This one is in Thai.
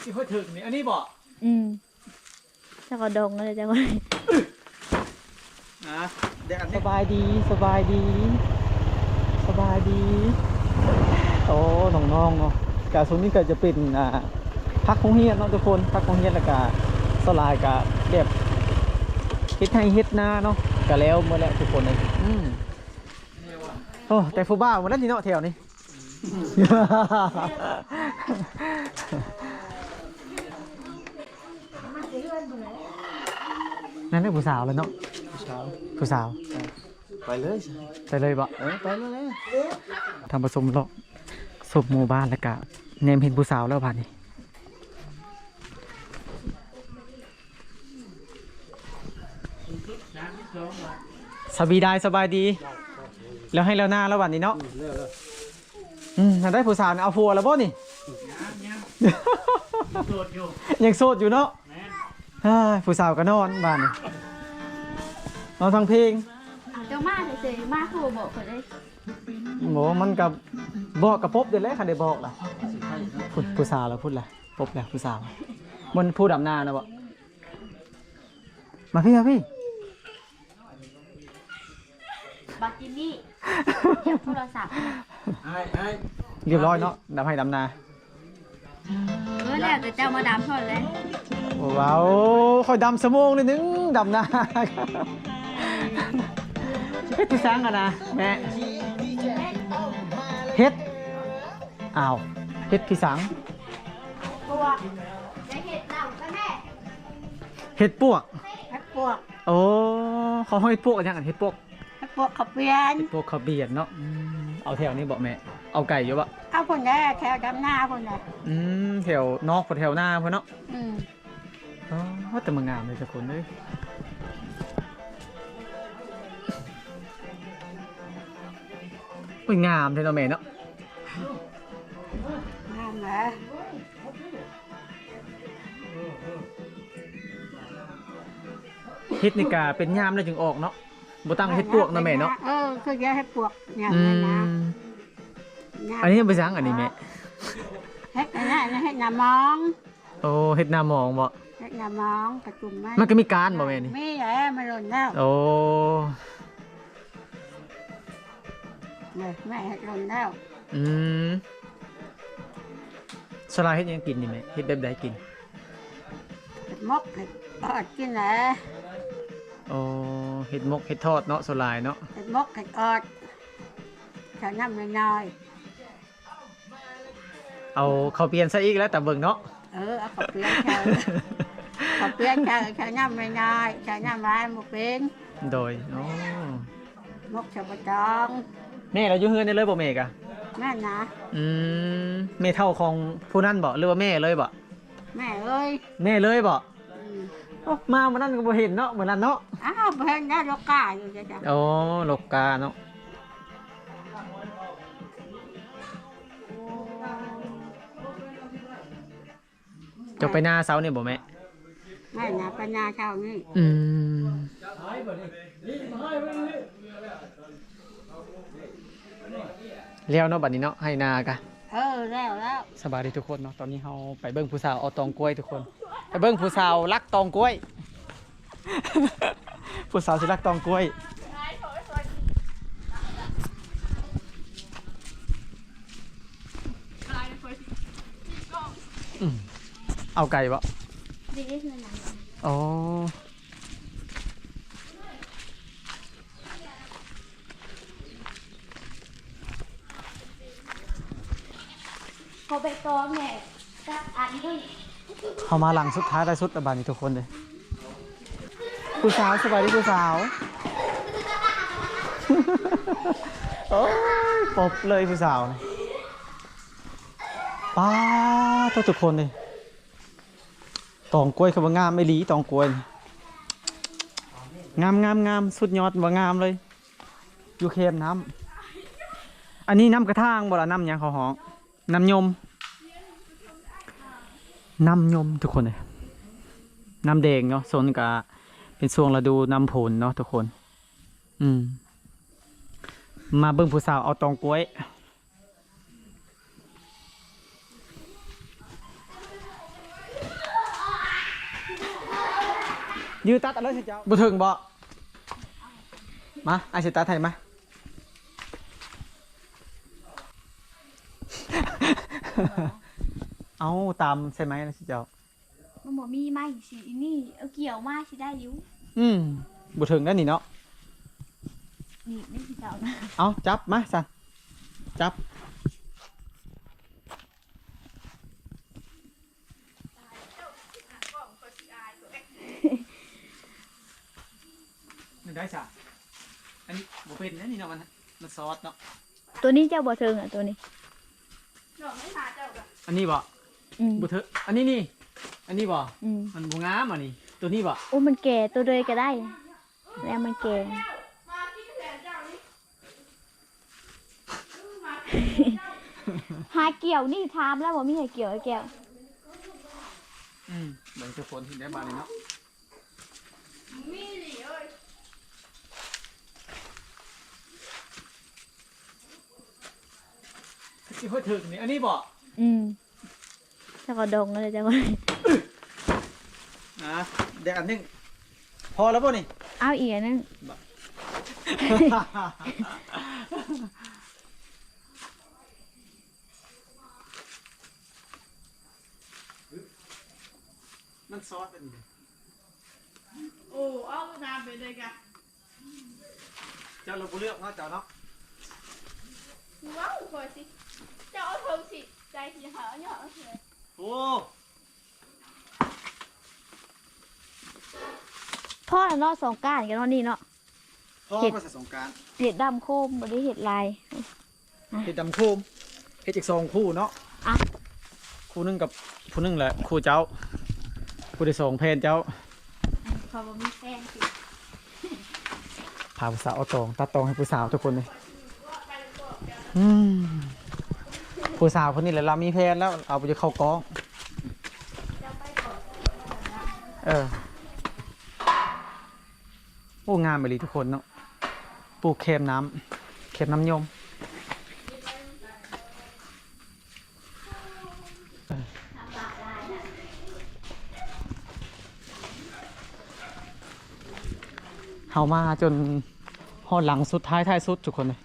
ที่เขาถึงนี่อันนี้บ่จะกระดงอะไรจะว่านะเดี๋ยวสบายดีสบายดีสบายดีโอ้น้องๆเนาะกาส่วนนี้ก็จะเป็นพักของเฮียนเนาะทุกคนพักของเฮียนแล้วก็สลายกับแบบเฮ็ดให้เฮ็ดนาเนาะก็แล้วเมื่อแล้วทุกคนเลยโอ้แต่ฟูบ้าวันนั้นนี่เนาะแถวนี้นั่นแหละผู้สาวเลยเนาะผู้สาวไปเลย ไปเลยบ่ไปเลยทำผสมแล้วศพหมู่บ้านแล้วก็เนมเห็นผู้สาวแล้วผ่านนี่สบายได้สบายดีแล้วให้แล้วหน้าแล้ววันนี้เนาะได้ผู้สาวเอาผัวแล้วบ่นี่ยังโสดอยู่เนาะผู้สาวก็นอนบ้านนี่นอนฟังเพลงเจ้ามาเฉยๆมาคู่บอกเขาได้บอกมันกับบอกกับพบเดี๋ยวแรกคันได้บอกล่ะผู้สาวแล้วพูดล่ะพบแล้วผู้สาวมันพูดดำหน้านะบ่มาพี่บักจิมมี่โทรศัพท์เรียบร้อยเนาะดำให้ดำนาแล้วแต่เจ้ามาดำทอดเลยว้าวค่อยดำสมองเลยนึงดำนาเฮ็ดที่สังอะนะแม่เฮ็ดอ้าวเฮ็ดที่สังปวกจะเห็ดเหล่าก็แม่เฮ็ดปวกโอ้เขาให้ปวกอะไรอย่างเฮ็ดปวกขับเบียนพวกเขาเบียดเนาะเอาแถวนี้บอกแม่เอาไก่เยอะปะเอาคนได้แถวดำหน้าคนได้แถวนอกแถวหน้าเพื่อนเนาะว่าแต่มันงามเลยสักคนเลยงามเท่านั้นแม่เนาะงามเหรอเฮ็ดนี่กาเป็นยามแล้วจึงออกเนาะบ่ตั้งเฮ็ดปวกนะแม่เนาะคือจะให้ปวกอย่างนั้นนะอันนี้ไปสังอันนี้แม่เฮ็ดอะไรนะเฮ็ดหน้ามองโอ้เฮ็ดหน้ามองบ่เฮ็ดหน้ามองกระจุ่มมันก็มีการบ่แม่นี่มีแหละมันหล่นแล้วโอ้แม่เฮ็ดหล่นแล้วสลายเฮ็ดยังกินนี่แม่เฮ็ดแบบใดกินเฮ็ดมกเฮ็ดทอดกินแหละโอ้เห็ดมกเห็ดทอดเนาะโซลายเนาะเห็ดมกเห็ดออดแถวน้ำน้อยเอาเขาเปลี่ยนซะอีกแล้วแต่เบิ่งเนาะเอาเขาเปลี่ยนแถวน้ำน้อยแถวน้ำร้ายหมกเป็นโดยโอ้มกชาวจองแม่เราอยู่เฮือนได้เลยบ่แม่กะแม่นะแม่เท่าของผู้นั้นบ่หรือว่าแม่เลยบ่แม่เลยแม่เลยบ่มาวันนั้นก็บ่เห็นเนาะเหมือนนั้นเนาะบ่เห็นได้โลกาอยู่จ้ะโอ้โลกาเนาะจะไปนาเสาเนี่ยบ่แม่ไม่นะไปนาเช้านี่แล้วเนาะบัดนี้เนาะให้นากะแล้วสบายดีทุกคนเนาะตอนนี้เราไปเบิ้งผู้สาวเอาตองกล้วยทุกคนไปเบิ้งผู้สาวรักตองกล้วยผู้สาวสิรักตองกล้วยเอาไก่บ่อ๋อเขาไปตองแม่จักอันด้วยเขามาหลังสุดท้ายได้สุดระบาดนี้ทุกคนเลยผู้สาวสบายดีผู้สาวโอ้ยปบเลยผู้สาวป้าทุกคนเลยตองกล้วยเขาว่างามไม่ลีตองกล้วยงามสุดยอดว่างามเลยอยู่เค็มน้ำอันนี้น้ำกระทั่งบ่ละน้ำยังเขาห้องน้ำยมทุกคนเลยน้ำแดงเนาะโซนกะเป็นช่วงฤดูน้ำผลเนาะทุกคนมาเบิ่งผู้สาวเอาตองกล้วย ยืดตัดอะไรสิเจ้าบ่ถึงบ่มาไอ้สิตัดให้มา เอาตามใช่ไหมนะสิเจ้า มันบ่มีไม้สินี่เอาเกี่ยวมาสิได้อยู่ บ่ถึงแล้วนี่เนาะ นี่ไม่สิเจ้านะ เอาจับมาสั่งจับนี่ได้จ้ะอันนี้บ่เป็นนะนี่เนาะมันซอสเนาะ ตัวนี้เจ้าบ่เทิงอ่ะตัวนี้ อันนี้บ่บ่เถอะอันนี้นี่อันนี้บ่มันบ่งามอ่ะนี่ตัวนี้บ่ โอ้มันแก่ตัวเลยก็ได้แล้วมันแก่ หาเกี่ยวนี่ทามแล้วบ่มีให้เกี่ยวไอ้แก้ว เหมือนทุกคนที่ได้มาเลยเนาะที่เพิ่งถึงนี่อันนี้บ่ เจ้าก็ดงเลยเจ้าก็ เดี๋ยวอันนึงพอแล้วป่ะนี่ เอาอีกอันนึง มันซอสเป็น โอ้เอาน้ำไปเลยกะ เจ้าเราเลือกเนาะเจ้าเนาะ ว้าวคอยสิเจ้าเอาเทิงสิใจสิหาเนาะเลย โอ้ พ่อน่ะเนาะสองก้านกันเนาะนี่เนาะ พ่อมาใส่สงการ เห็ดดำโคมบ่ได้เห็ดลาย เห็ดดำโคมเห็ดอีกสองคู่เนาะ อ่ะ คู่หนึงกับคู่หนึงแหละคู่เจ้าคู่ที่สองเพนเจ้า พอบ่มีแฟนสิ พาผู้สาวเอาตองตัดตองให้ผู้สาวทุกคนเลยผู้สาวคนนี้แหละเรามีแพนแล้วเอาไปจะเข้ากองโอ้งามไปเลยทุกคนเนาะปลูกเค็มน้ำยมเฮามาจนหอดหลังสุดท้ายสุดทุกคนเลย